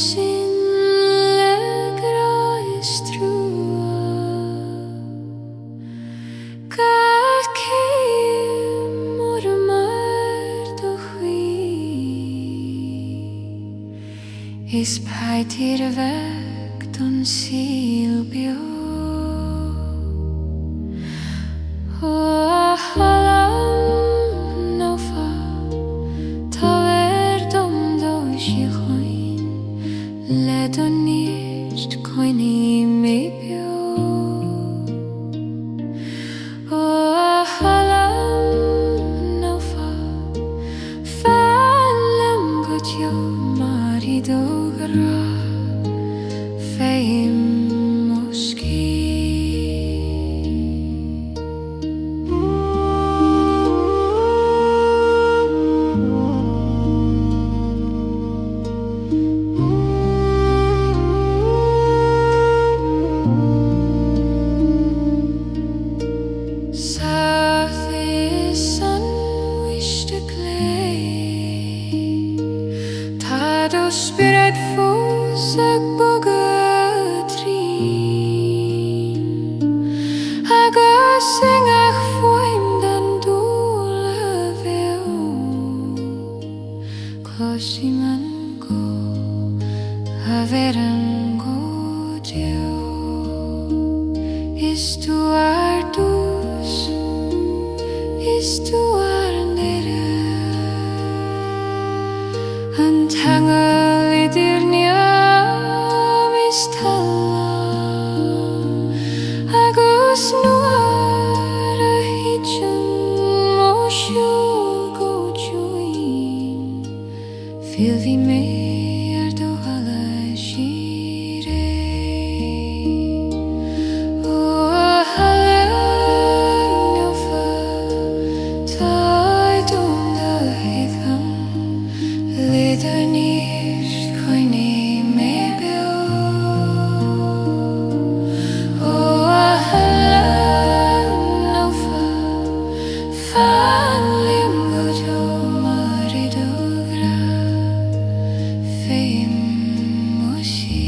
sin legra is trúa Gad céim o'r mar do chwi Is paitir veg don síl bio O Thalamh Naofa Tá dom do síochána Le do níist coinní mé bio O Thalamh Naofa Féileacán go teo mar I dógra Féim Spirit fús ag bogad trín agus singach foim den dúl a bheó Cloisí man go a bheran go deo Is tú ar dús Is tú ar nere An tangal idir niam is Thalamh agus nuair a hitchin mo siúl go Ciúine Fíl bhí mé ar do hala síre O Thalamh Naofa Tá dom do héagam Le do níist coinní mé bio O Thalamh Naofa Féileacán go teo mar I dógra Féim mo sí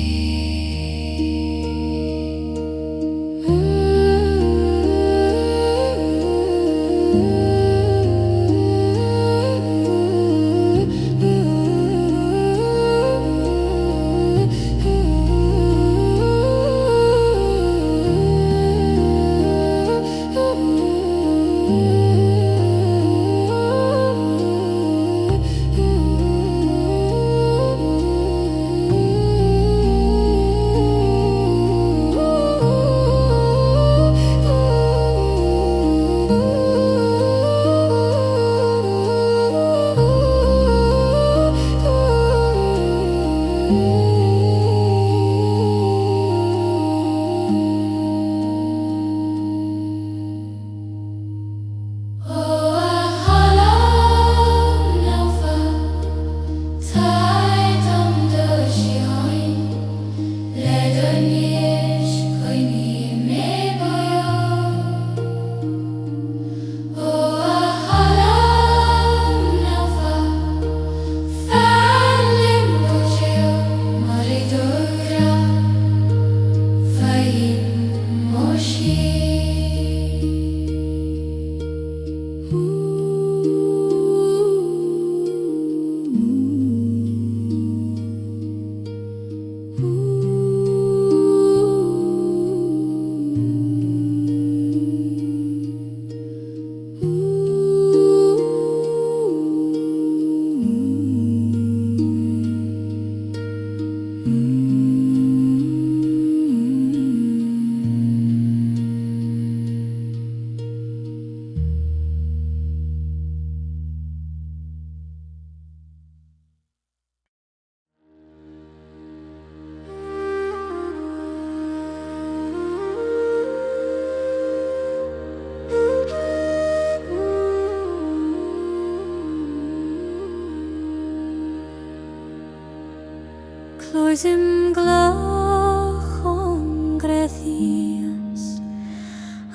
Clwysim Glaoch o'n grethias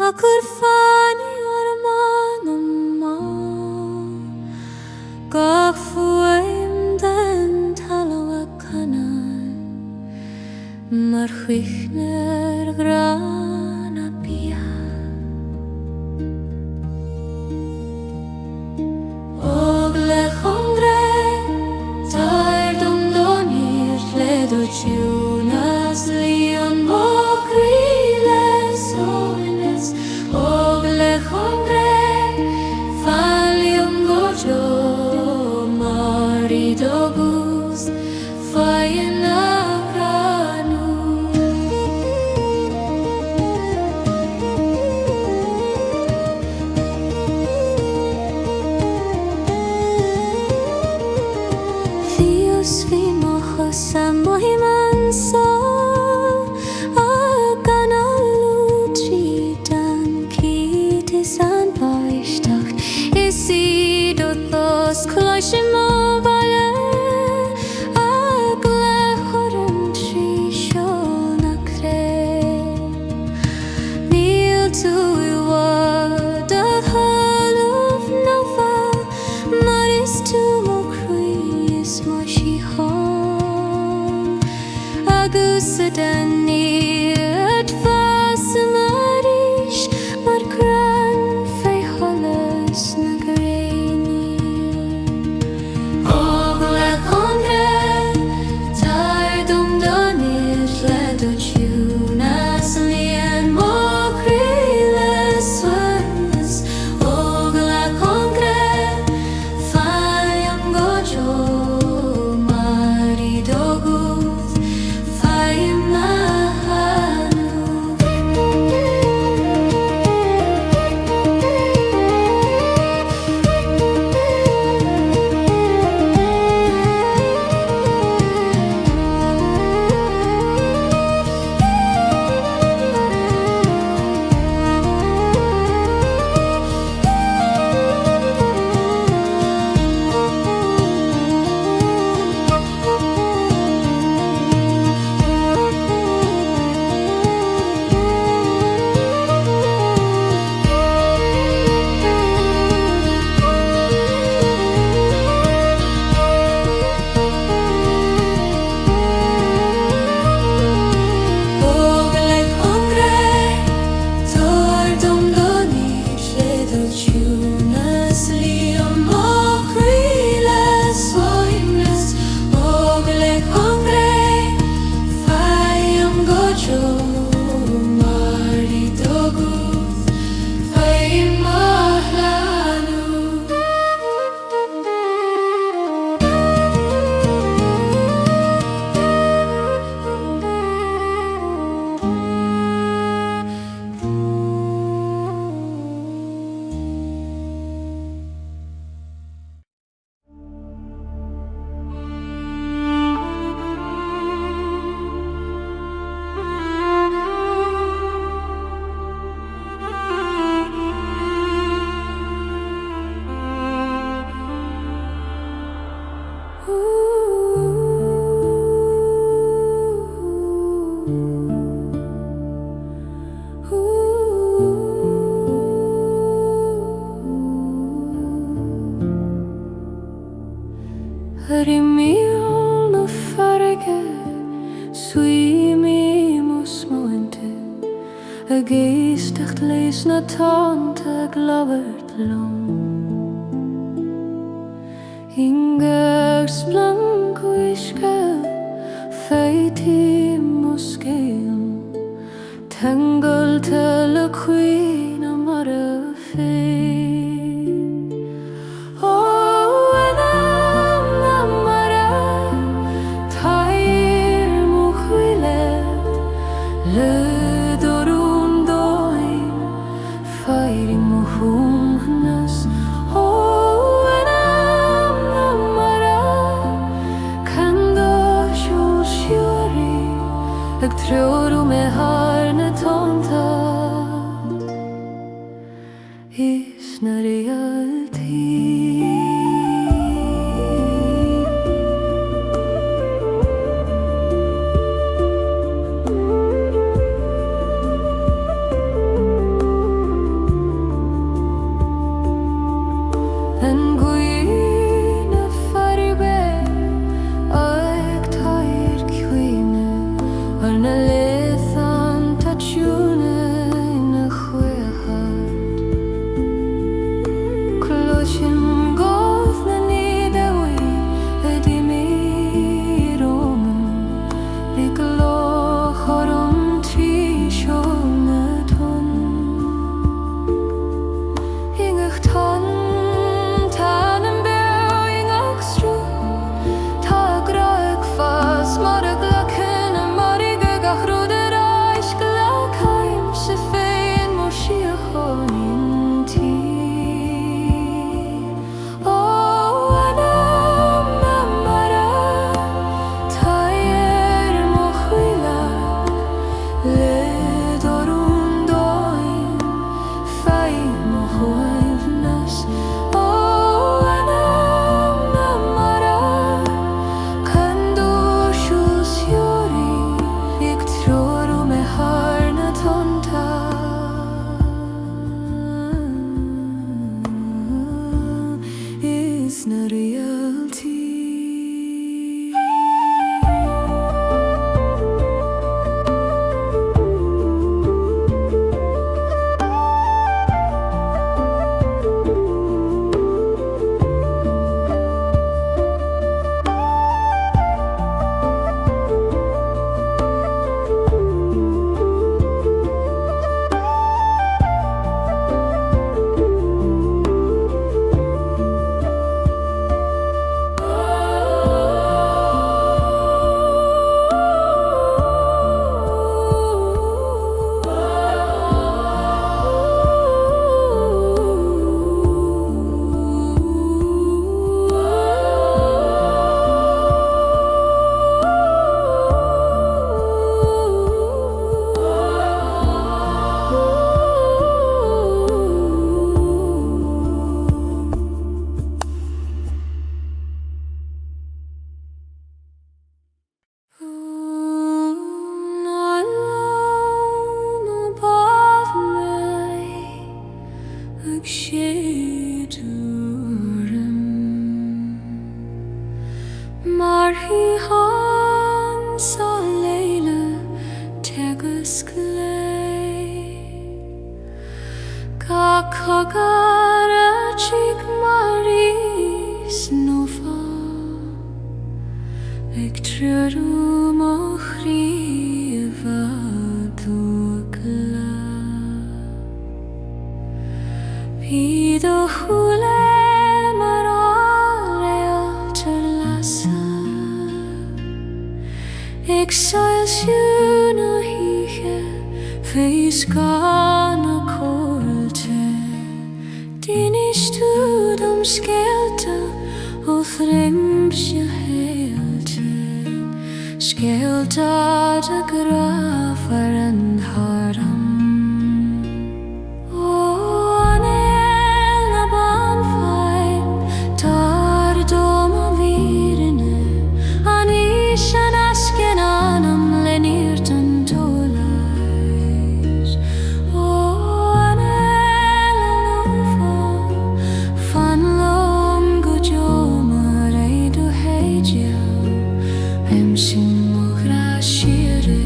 ac yr ffani o'r man yma Gach fwym den Talún mar chuichner gran a bia. Og le chondre, tar dom donir ledo Ciúnas lion mokrile soines. Og le chondre, falion gojo maridogus, Féileacán. Fios fi mochos a mohiman so Agan alutri dan kitis an boistach Isid o thos cloisim o baile Glaoch tri siôn a cre Níl tú I wad a Thalamh Naofa Mar is tú mo Chris mo síochána Agus a danir fas a maris Mar gCrann fé cholas na gréine Og le chondre, tar dom donir ledo Ciúnas lion mokrile soines. Og le chondre, falion gojo maridogus, Féileacán. Og le chondre, tar dom donir ledo Ciúnas lion mokrile soines. Og le chondre, falion gojo maridogus, Féileacán. Renewal na farige, suimi mos moente A geestecht lees na tante glabert long Ingers blanco iske, feiti moskeil Tangle tel a queen a mara fei Oh, Anam na mara Tair mo chwilet Le dorún doin Feiri mo humnas Oh, Anam na mara Cando siúl siúri Ag treoru me har na tonta Is na reality Ar mar a glachan a marige gachrúdar áis Glaochaim sa féin mo síochána tí. Ó Anam na mara tair mo chuile le Talún dóin féin mo chuimhnas. Ó Anam na mara candúr siúl siúrí ag trúrú me harna tonta. Is na reality. Mar hí han sa leile tegas glé Ga cogar a chic maris Naofa ag trúrú mo chríomha dúgla Bhíad ó chúla mar áiltear lasa ag saoil siúna híche Féileacán a cóilte Daoine stúdam scéalta ó frimse héalte Scéalta de graf ar an haram Ó Ainnill na Banfhíadh tar dom a vírinne Anis an ascin Anam le nírt an Solais Ó Ainnill Naofa fan lom go mar éidir héideal sin mo graisiúine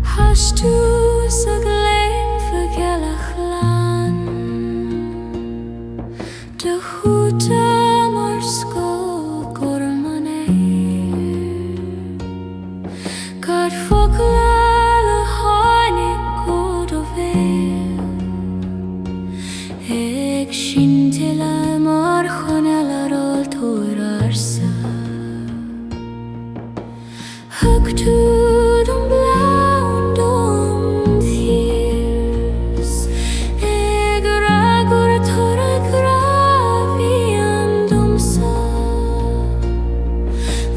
Has tú sa gléimhe Féileacán de chuta mar scóil gorman Cad fogla le hánig gód ó bhéal ag sin tile mar chonel ar altóir arsa Thug tú don blaun dom thírs ag ragur tora grafi an domsa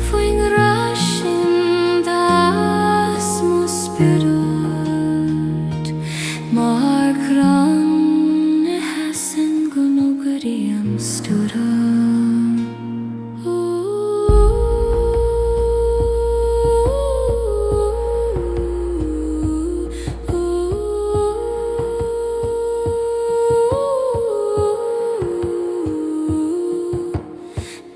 Foin rashin das mo spirit Mar gran hasen gunogari am stura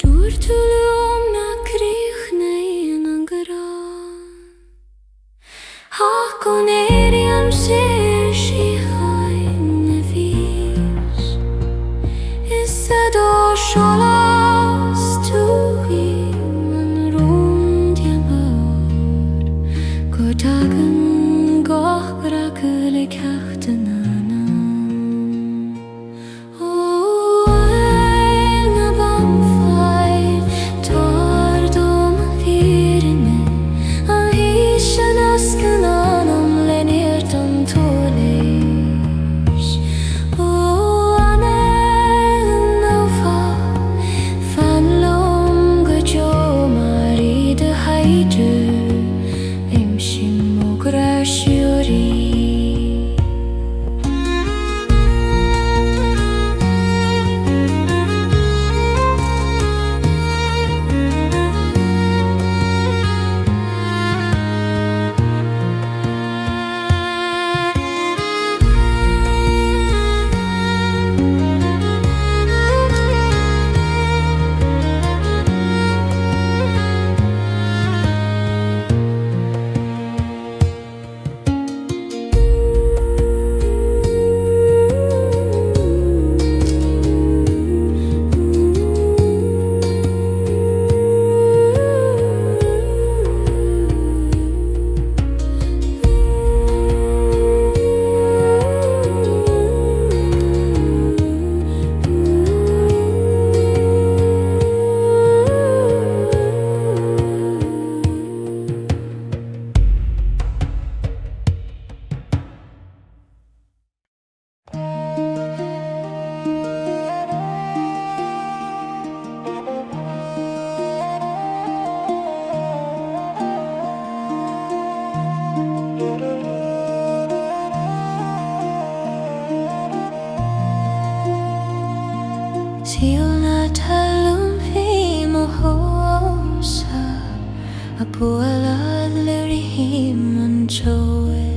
Dúr tulum na críochna in an garán Hakon éri an sér síochána na vís Is a dó Solais Tír an rún diam Fualad lirihim an choe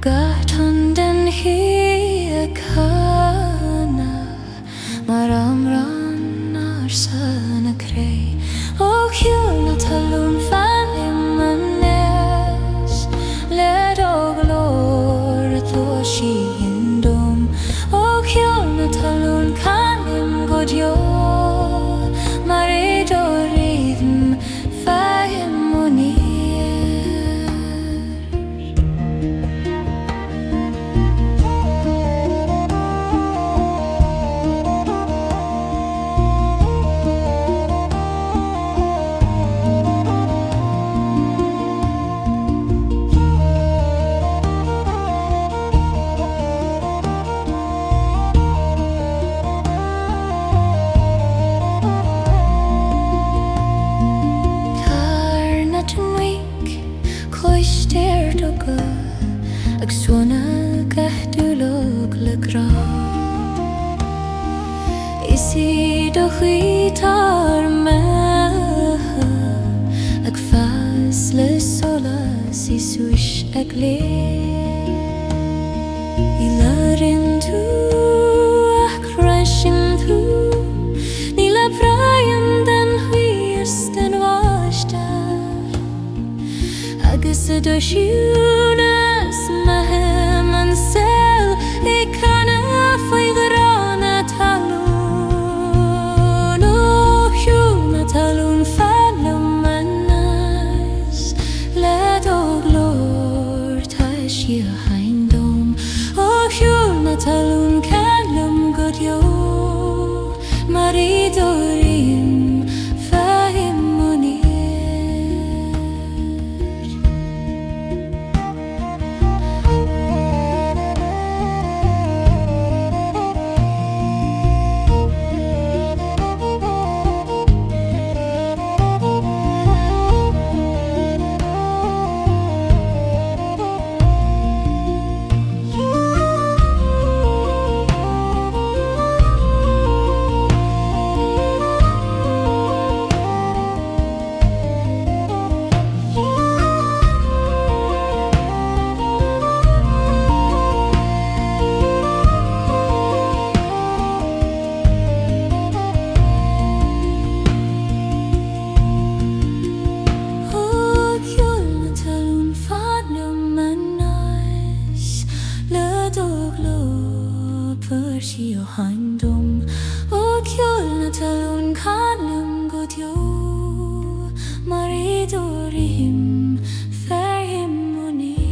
Gahtunden síochána Maramran arsana cray O Ceol na Talún Féileacán manes Led oglor to she indom O Ceol na Talún canim godio Maridorim Faimunir Ag suanna gahtúlog le grá Isi do chuitar mecha Ag fas le solas I suis ag le I larin tú ach rashin tú Ní le praim den huias den wastar Agus a do siúnas mahem an Ceol Eagna faoi gCrann Talún O Ceol na Talún Féileacán manas Led oglor tá siad haindom O Ceol na Talún canim godio Maridorim Faimunir O Ceol na Talún canim godio Maridorim Faimunir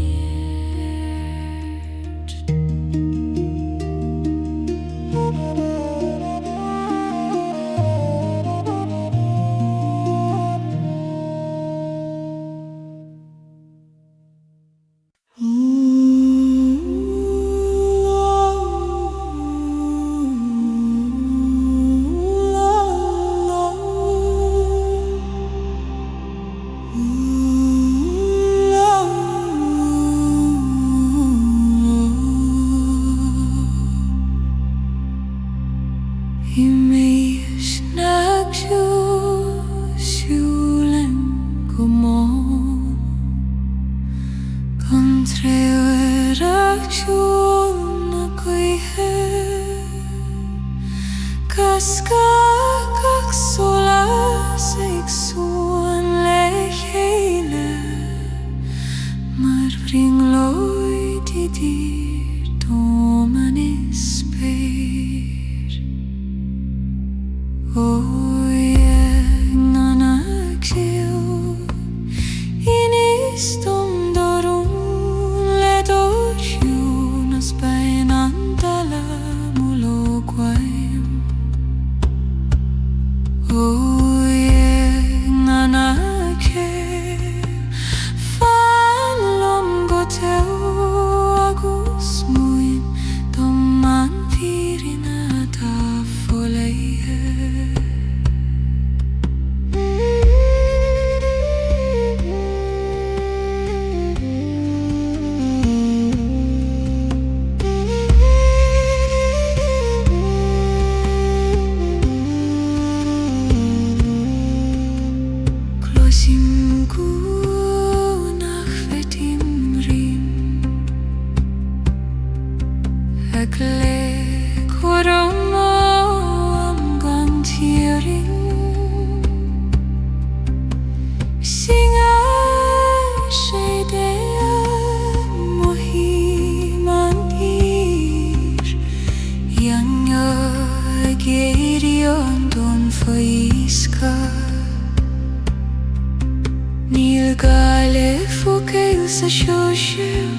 Níl Gaelic fócail sa seoisiú,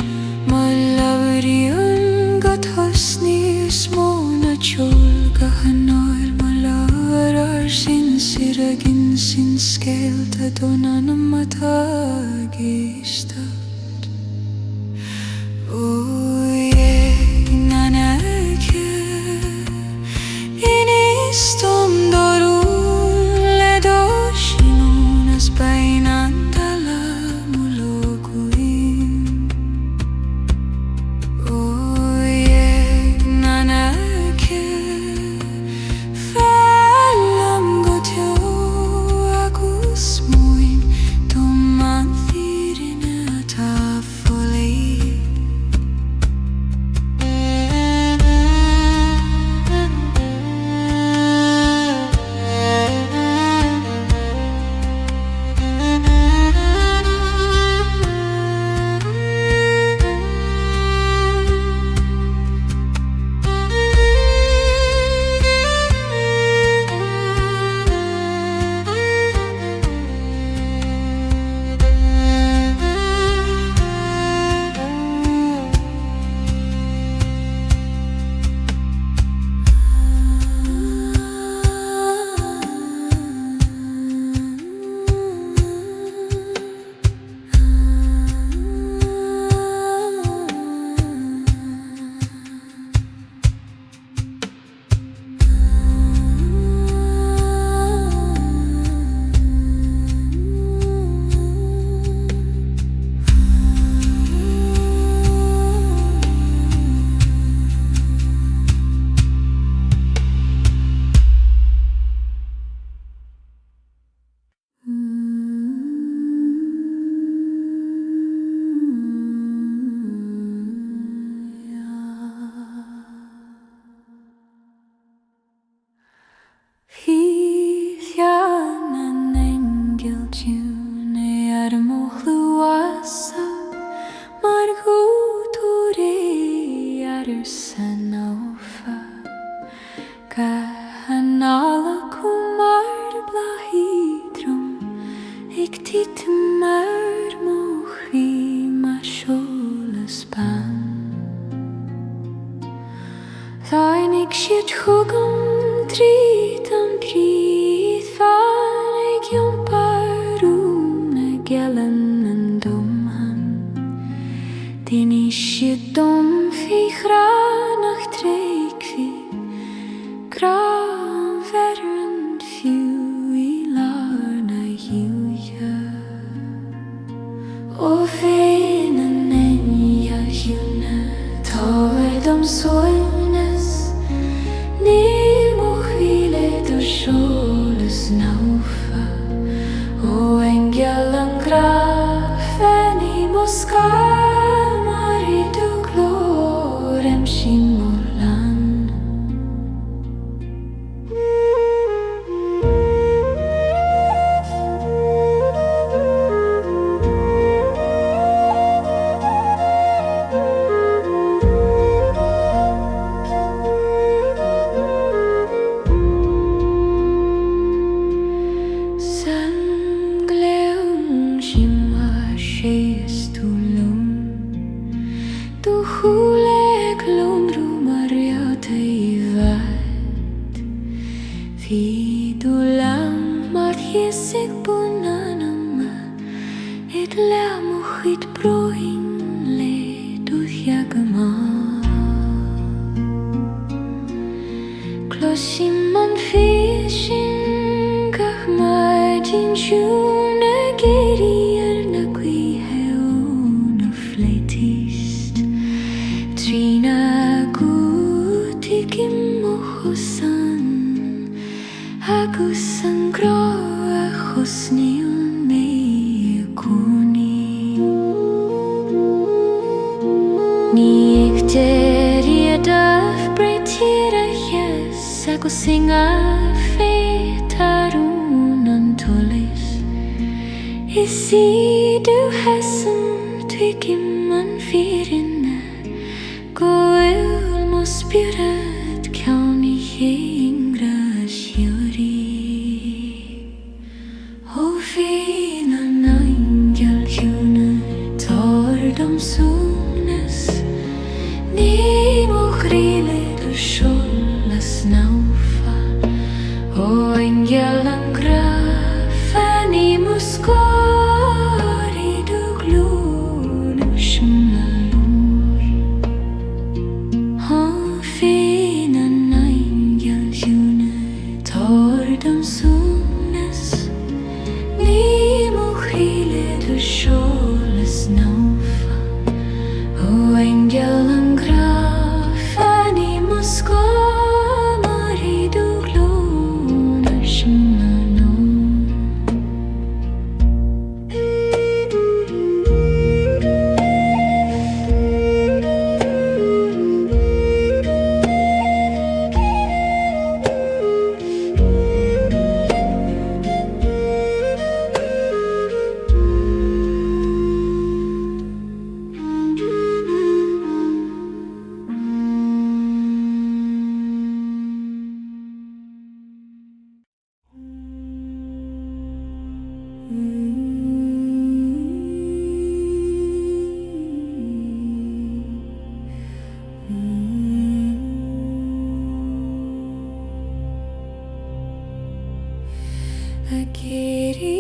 má labhraíonn go tosnaí smó na ceol go hanail má labhar ar sin siragin sin scéalta don Anam atá géisteacht. Ó Eagna na Ceol, inis tom dorún le doisiún as bain an Thalamh Naofa. Ó Eagna na Ceol, fearlam go teo agus muoin dom an Ciúine atá folaí. Fíochaná nAingeal Ciúine ar mo chluasa mar gútúirí ar sa Naofa Gahanala cumar blahidrum ag titimar mochi ma Solais ban Tháinig siad chugam tríd an príd fan ag iompar nAingealan an domhan Dini siad dom fi chránach tréigfi gra an veran fiú I lár na hiúja ó féin an nAingeal Ciúine táid am stillness ní mo chvíle do Solais Naofa ó nAingeal an graf fenni mo scar mar I do glór am sin mo lan San Glaoch simha séas Talún do chúla glónrú mariata I bhaid Bhí Thalamh mar thiasig bun Anam ag leamuchid broin le dúthagamá Closim an féisin gach maidin siúne géirí ar na cuithe ó na fleitist Trína gútig I mo chosan agus an grá a chosnaíonn mé singa fé Talún an tulis. Is du hesam twigim an firinna. Goel mo spirit county hingra shuri. O fin an nAingeal Ciúine tordam sooness. Ni mo chríle do Solais Naofa. O nAingeal an grafa ni mo scori do glún shmalúr. O fin an nAingeal Ciúine tordam sooness. Ni mo chríle do Solais Naofa. O nAingeal an grafa ni mo scori do glún shmalúr.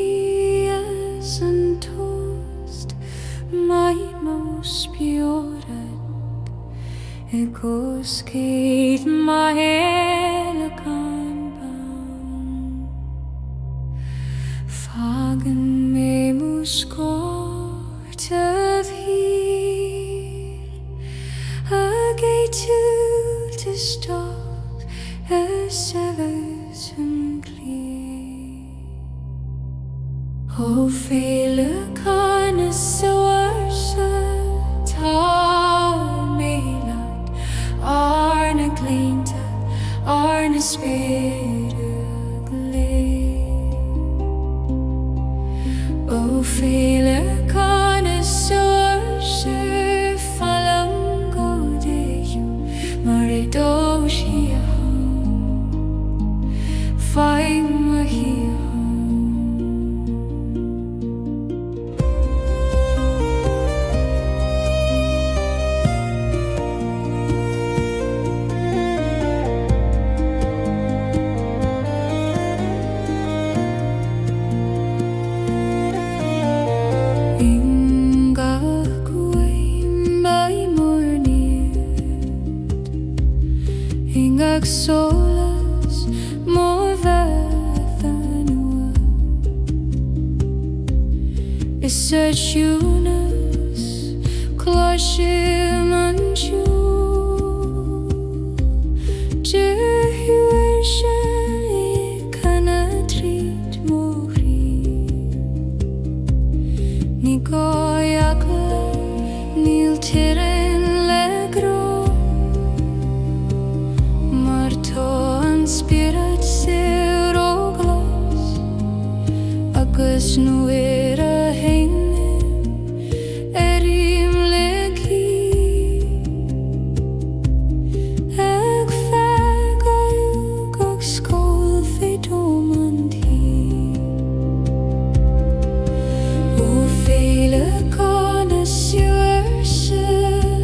Agirias and toast my most pure echoes gate my Féileacán bound. Fagan me muscort of heel a gate to stop a severs and clear. O Féileacán is so Arna glínta, Arna spirit glade. O Féileacán is source Thalamh Naofa, Maridoshia, Féileacán. Solais more than is such Eunice Closhim and you Jehuation cannot treat Mori Nigoyakla Nil Tiren Legro Spirit zero glass agus nuera heine erim legi ag fagayug ag skol fe domandi. O Féileacán is yourself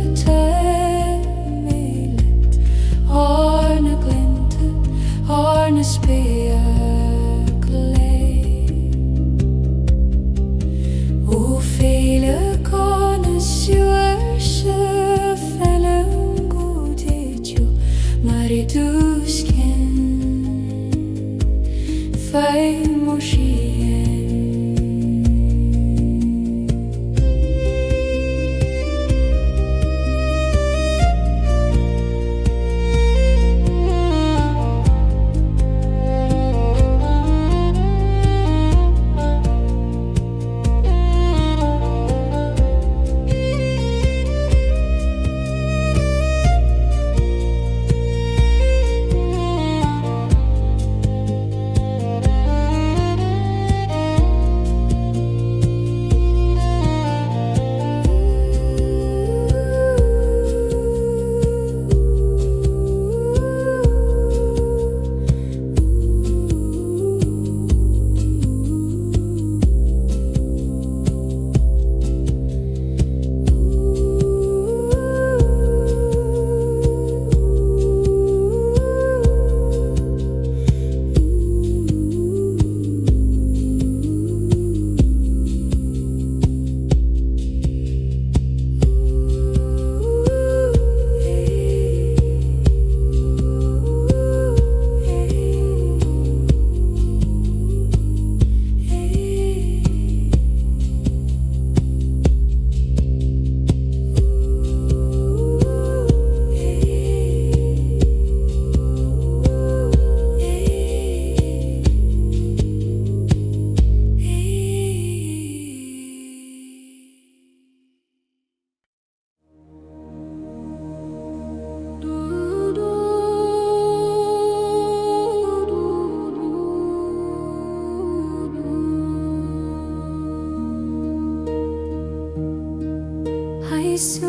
Suantraí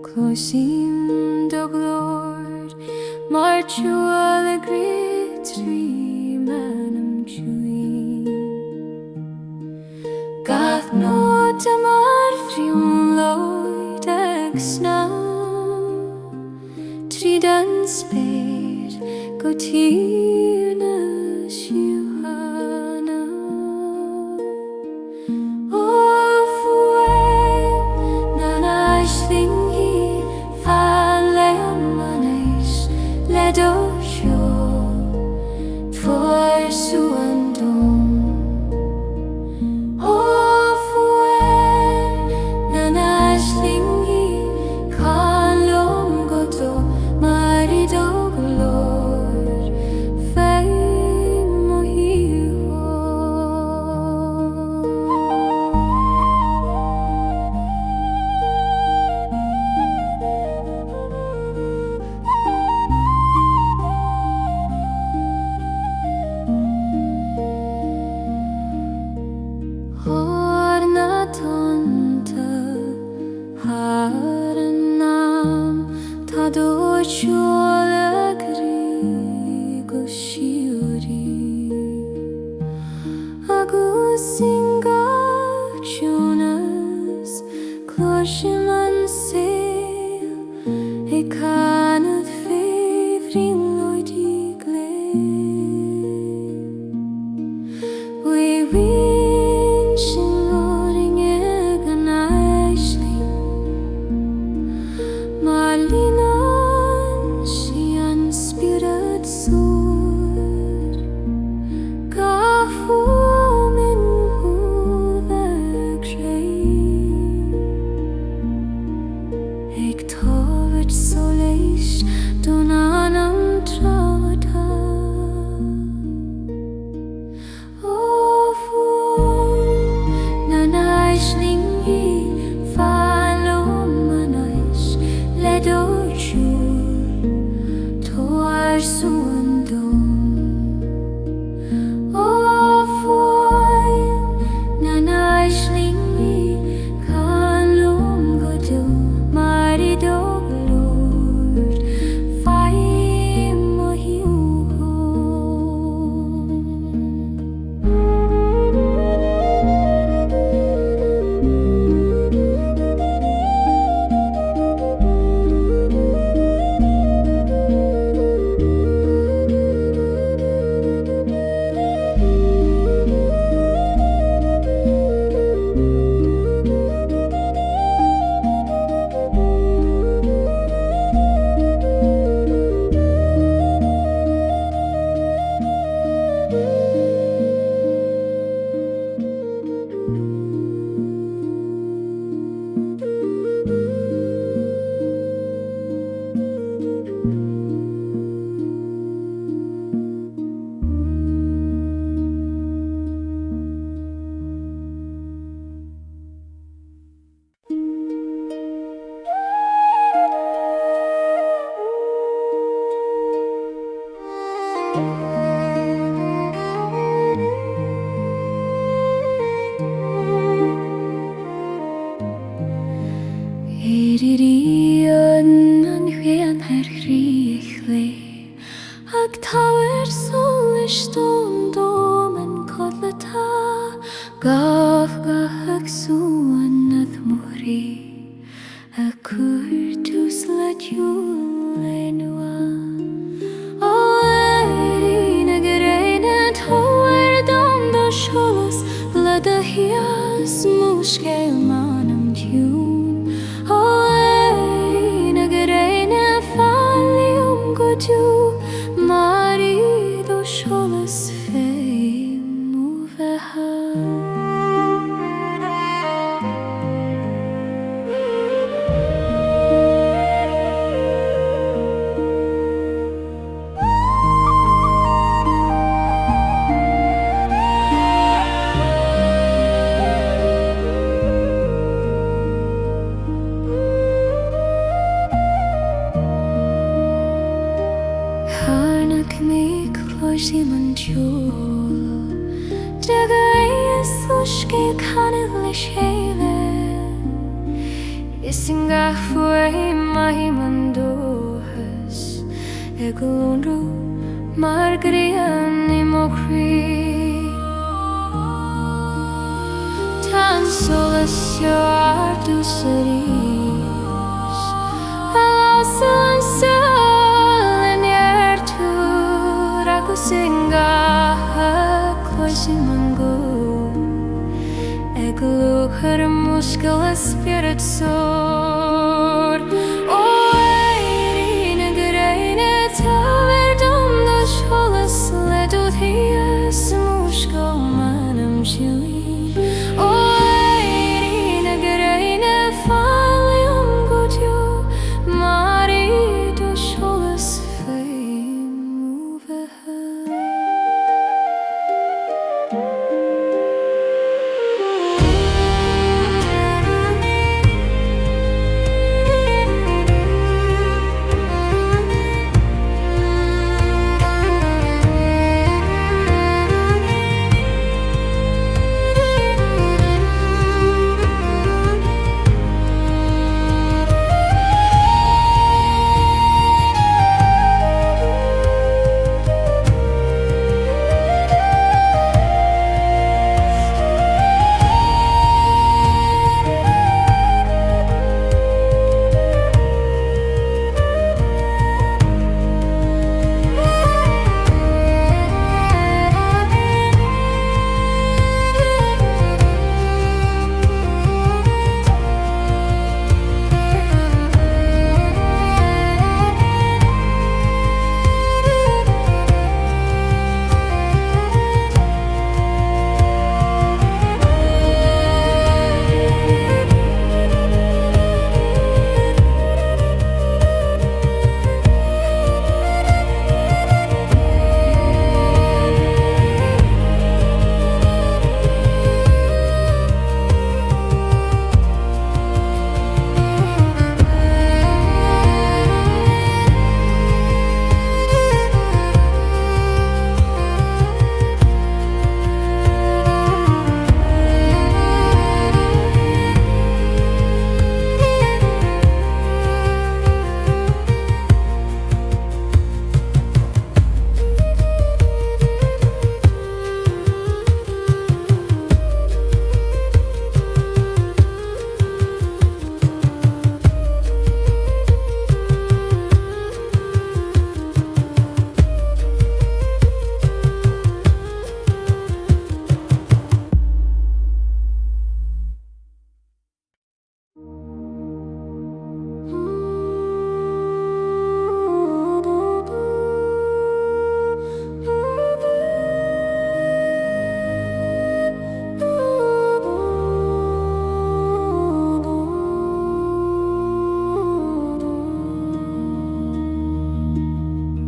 closim do Lord Marchual a great dream Anam Ciúine Gath not a marfium Lord Eagna Tridan spade go Ciúine síochána Simon Ciúine Daga is síochána le chéile is an gachfuaí maithí man dóchas Glónrú mar grían I mo chrí Tá solas seo ar dús a rís a lásán sol in eartúr agus in gatha cloisi man go Glaoch ar a múscail a spirit sór ó éirína go réine tábhair dom do seolas le dúthaí sa múscail manam Ciúine ó éirína go réine fáileam go deo mar í do seolas féin múbithe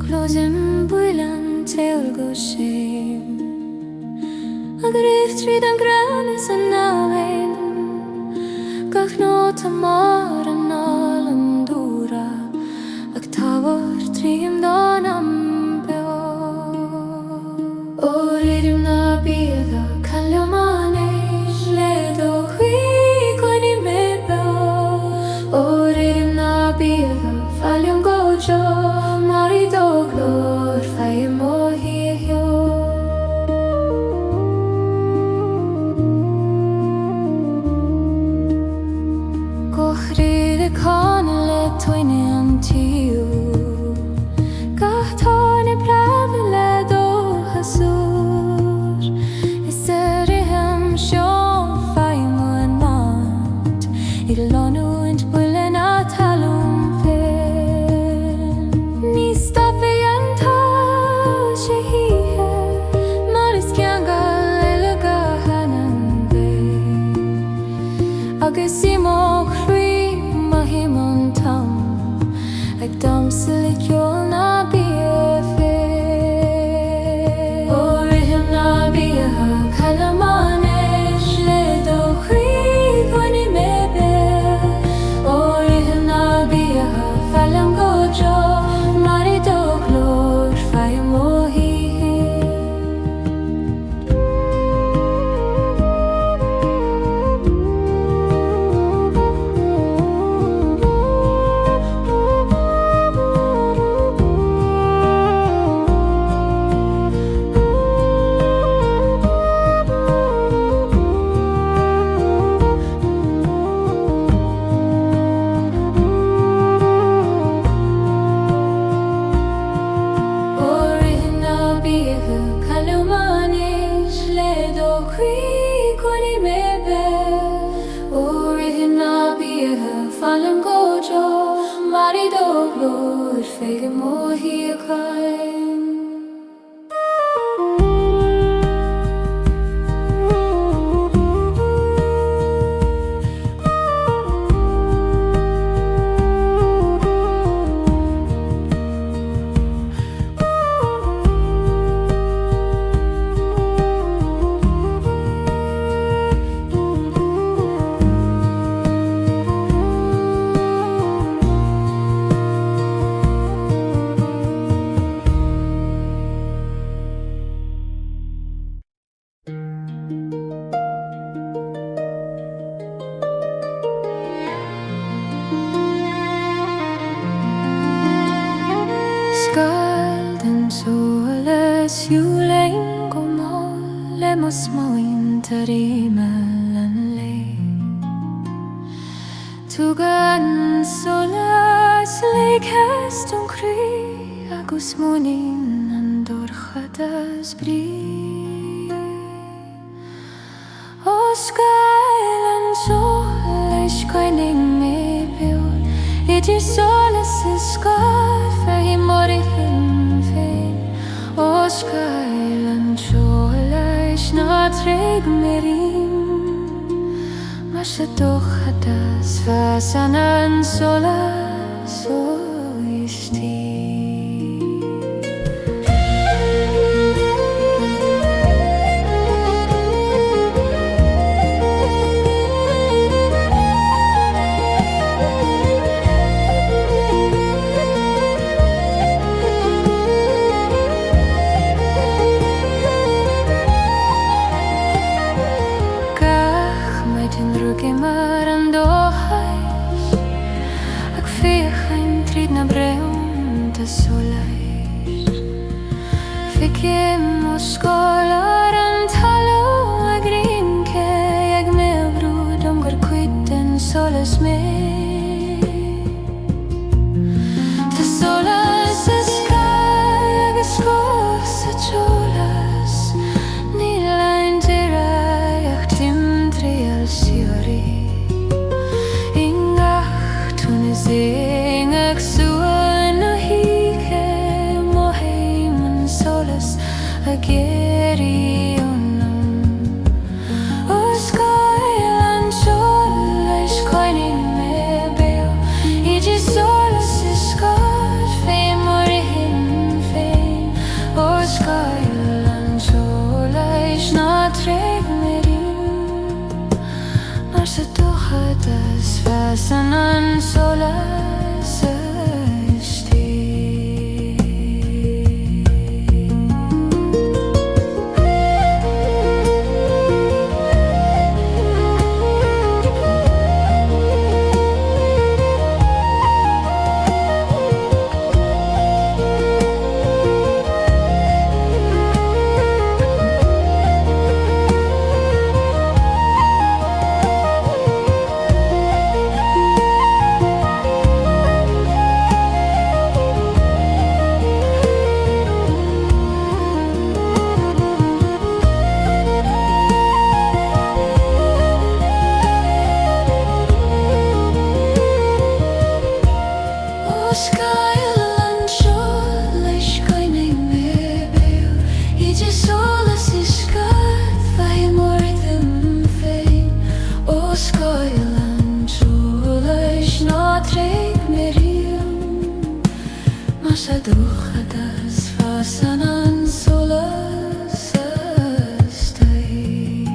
Closing builan Ceol go shame a grif tríd an gran is an náin gach nó tá mar an nál an dúra ag tábhar tríim don am beo ó réidir na bíadha calleománéis le do chuí coinní mé beo ó réidir na bíadha fáileam go jo marí do glór féim ó hiíoch Chána le toine an tíú Gach tá qui quani me be o Eagna bia fallen gojo marido glor fege mo síochána. Siúine go má le mas máin tar éimeal an lé. Tugan solas le ceist an crí agus mónin an dorchadas brí. O scail an sol leis coinnig mé beol idir solas is scad fe mori hin féin. O scail an leis na tréig mérim mar se dochadas fas an solas Solais Tír. Solais Ficim o scolar an Talún a grince ag me brúd gur cuiten solas me. Ta solas is sky agus scos a cholas ní lein dirai ach tim trial siori ingach tún is ag Suantraí a geri Anam. O scail an sol leis coinnig me beo idir solas is scad fe mori hin féin. O scail an sol leis na tréig mérim mar se dochadas fas an solas Tír. Dochadas fas an solas Tír.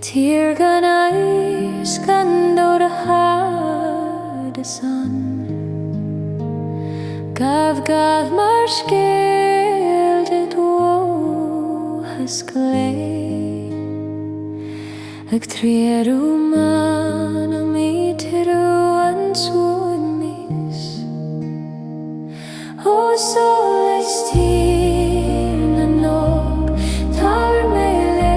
Tír gan eis gan dór a had a sun. Gaf gael mar sgil dy dwo hysglein Ag triarw man am I tirw yn sŵn mis O Solais Tír na nog tar mei le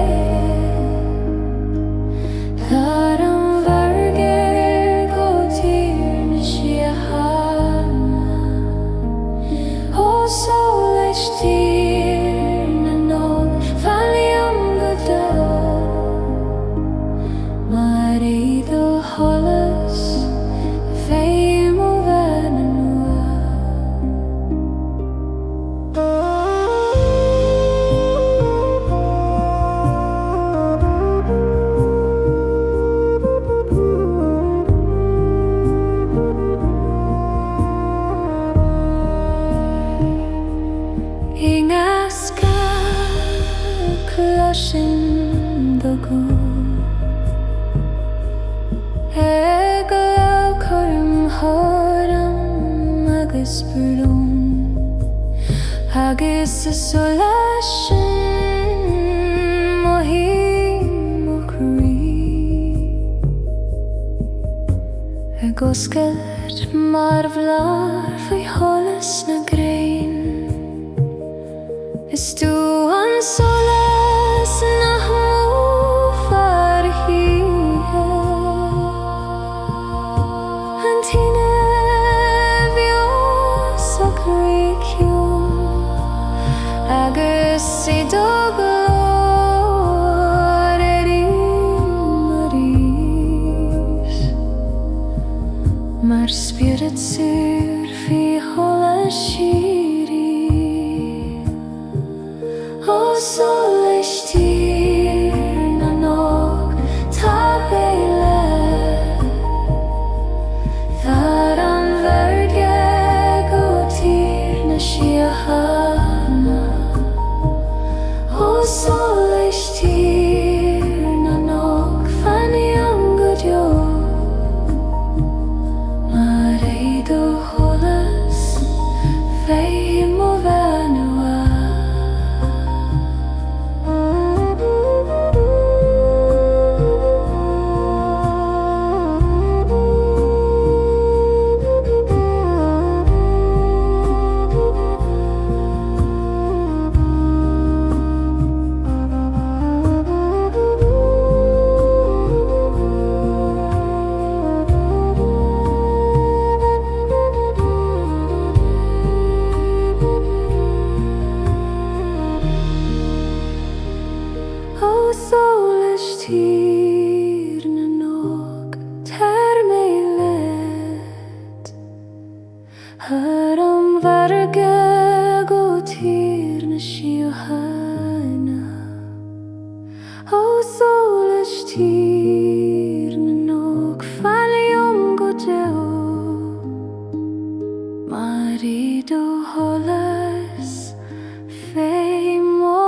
Tar am varger go tír na síochána O Solais Tír na nog fali am go do Mar I do cholas féim o fan yn Eagna ska closin do gŵn Glaoch horam agus brún Agus y Relaxation mo hi mo crí Ag oscailt mar bhlar faoi cholas na gCrann Is tú an solas na Banfhíadh An tíine bheo sa Ciúine Agus I do Glaoch Mar spirit sur fi cholas síri O Solais Tír na nog tá béile Thar an bharge go tír na síochána O Solais Tír na nog fanni am go dio Mar I do cholas féim o fan O Solais Tír na nog tar mei let Har am varge go tír na síochána O Solais Tír na nog fali go deo Mar I do cholas féim o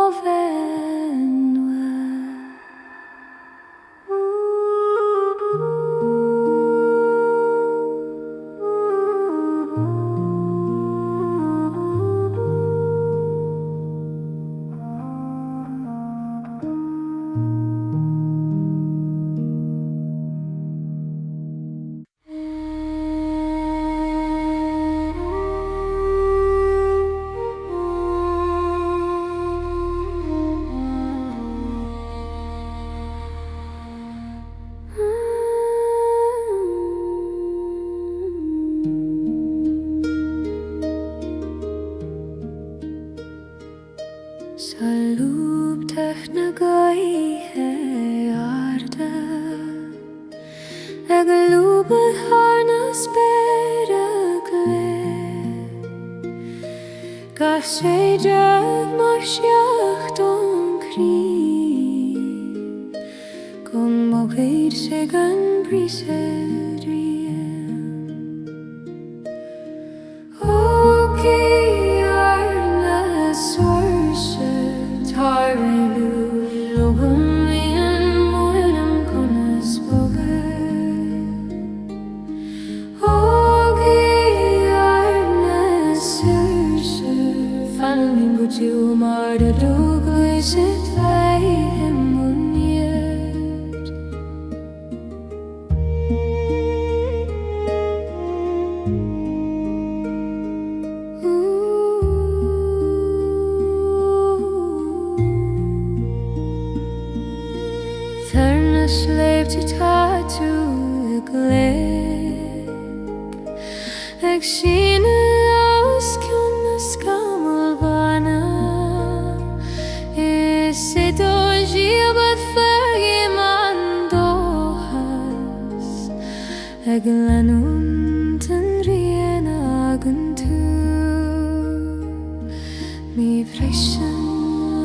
Salúbteach na gaithe arda Ag lúbad hána spéireach le Gach sé deag mar seacht an crín Gom mo chéad sé gan bríse sleep to tattoo glib Ag Ciúine os ciúna scamal bana Is it o giabad fergi man dohas Ag lanún tan rian agan tú Mi freshen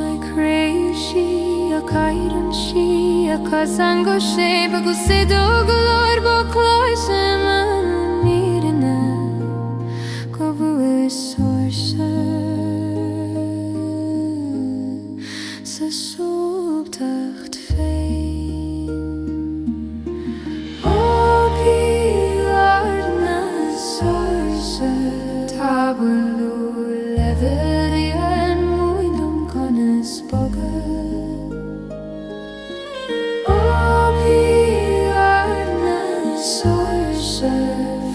like crazy a kairan she a kasango shape a gusido glor bo cloise man nirina kovu sorsa sa sobtacht fein o pilarna sorsa tabulu leverian muindum conas boga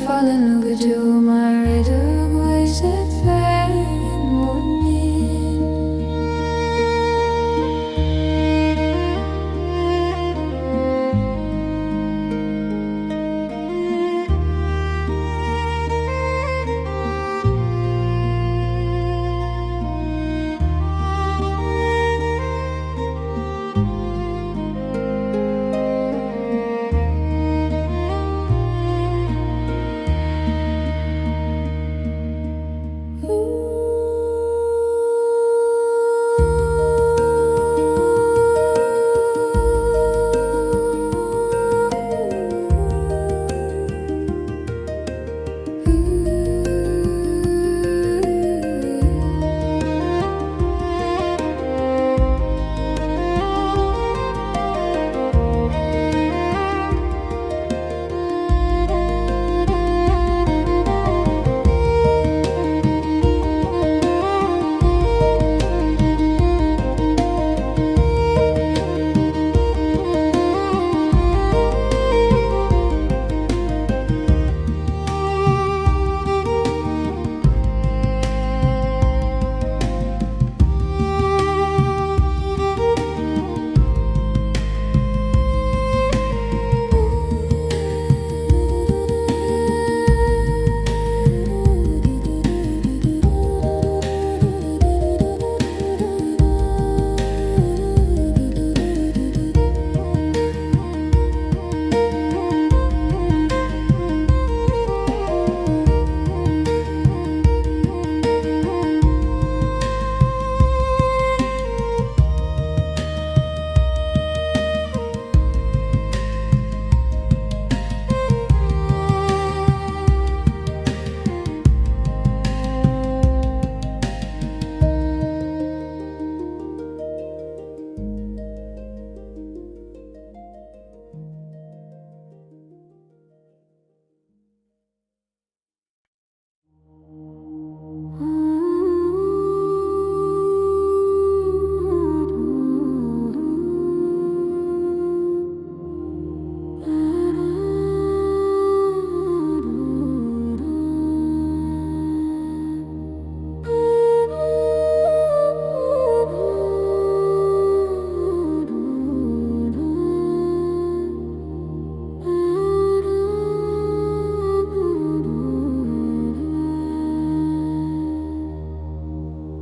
Fallen over to my radar, was it fair in morning?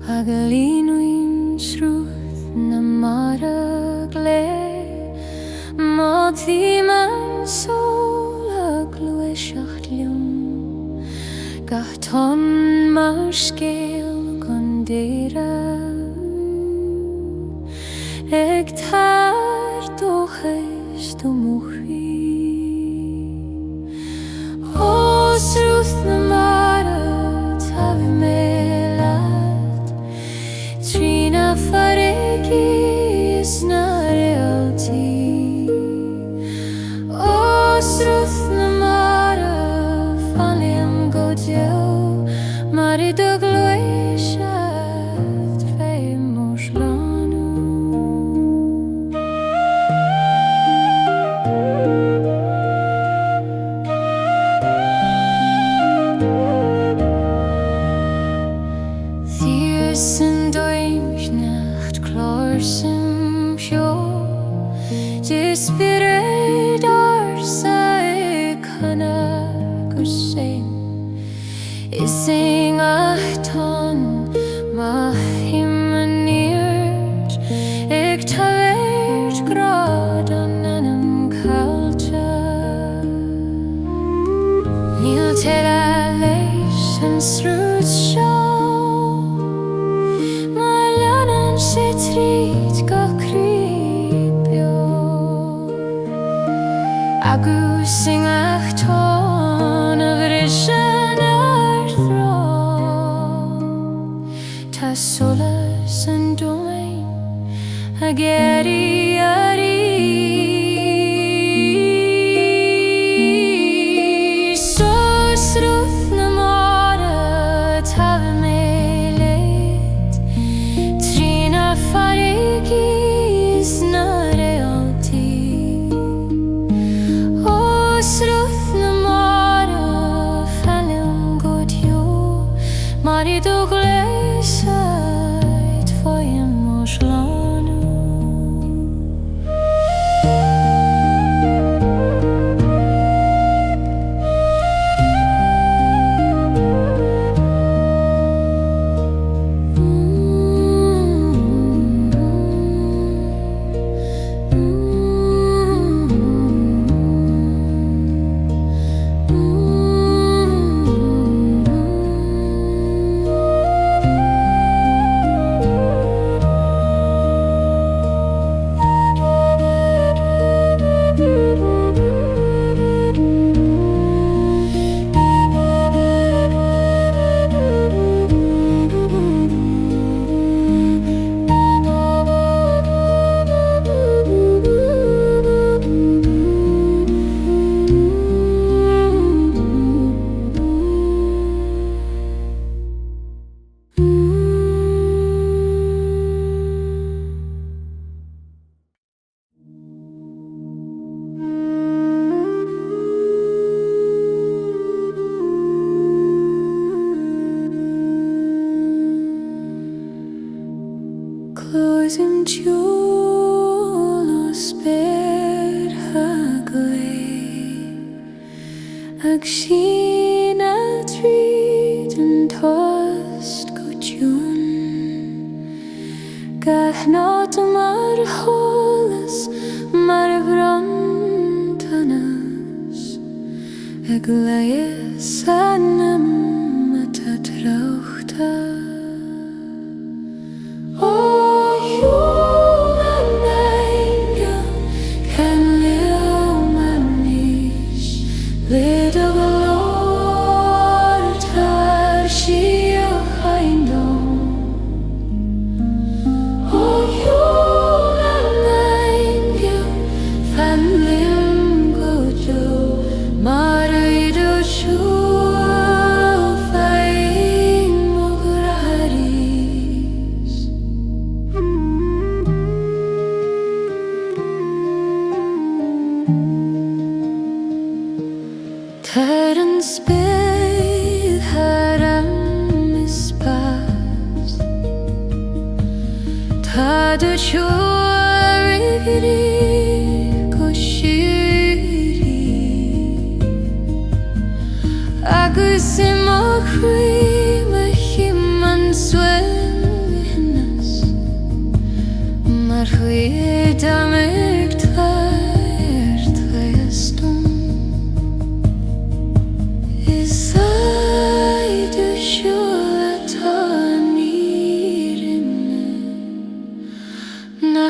Hagalínuin shrúth na mara gle Mátíman sóla gluiseacht liom Gachton mar scéal gon déire Ag tar dochais do mochí O srúth na mara tavi melad Trina faregi is na realty O srúth na mara faliam godio Mari do gluiseacht fé mors lanu Thiersen doimknecht klorsen pjo Despire achton ma himaniert ik tavert grad an Anam culture Níl tela leis an srúd show ma lanan sé tríd go creepio agus sing achton a vision ar throne ta solas an domain a geri ari so sruth na mara tav melet trina farigis na realty o sruth na mara falun god yo mari do glesait foim moslanu Closing jewel sped hagly ag sin a tríd an tost go Ciúine gach not mar holas mar brontanas ag leis Anam at a trauchta O nAingeal can live manish lid of the Lord tar síochána O nAingeal fan lim gojo marido shul fain mugraris Terran sped haram is past Ta de chorigri koshiri Agus imokri mehiman swennas Mar huidamig tver tvestum Is I do shula ta nirinne Na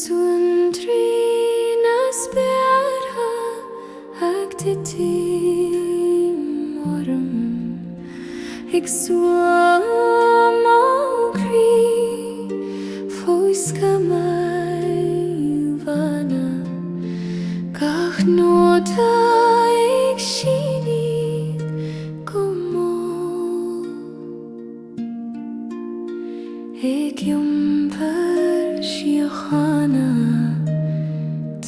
Suantraí naspearha actitim ik suamokri foiska mai vana gach nota ik shini como ik jumper síochána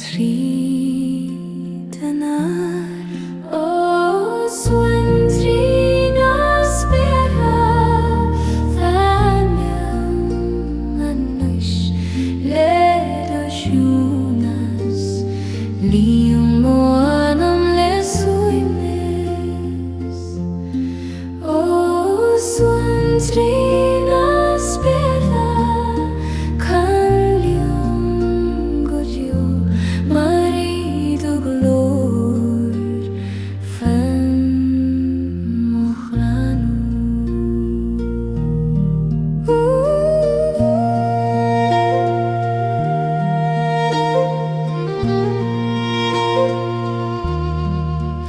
trídanar o Suantraí Anam Suantraí naspearha canlium godio marido glor fan mochranu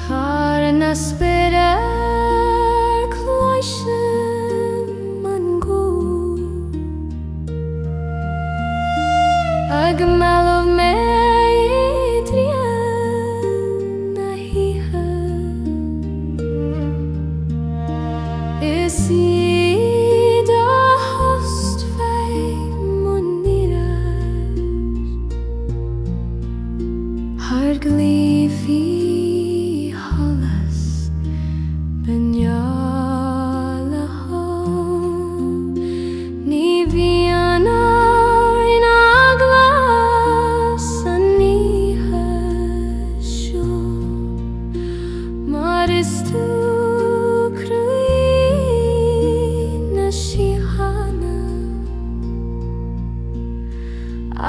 har naspearha Agmal of Ethereal nahiha is the host fei muniraj har glefi holas benyala ho ni viana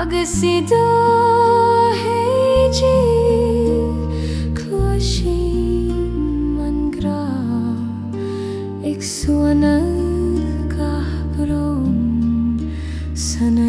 Agasido heiji closhim mangra ik suana gahbron sana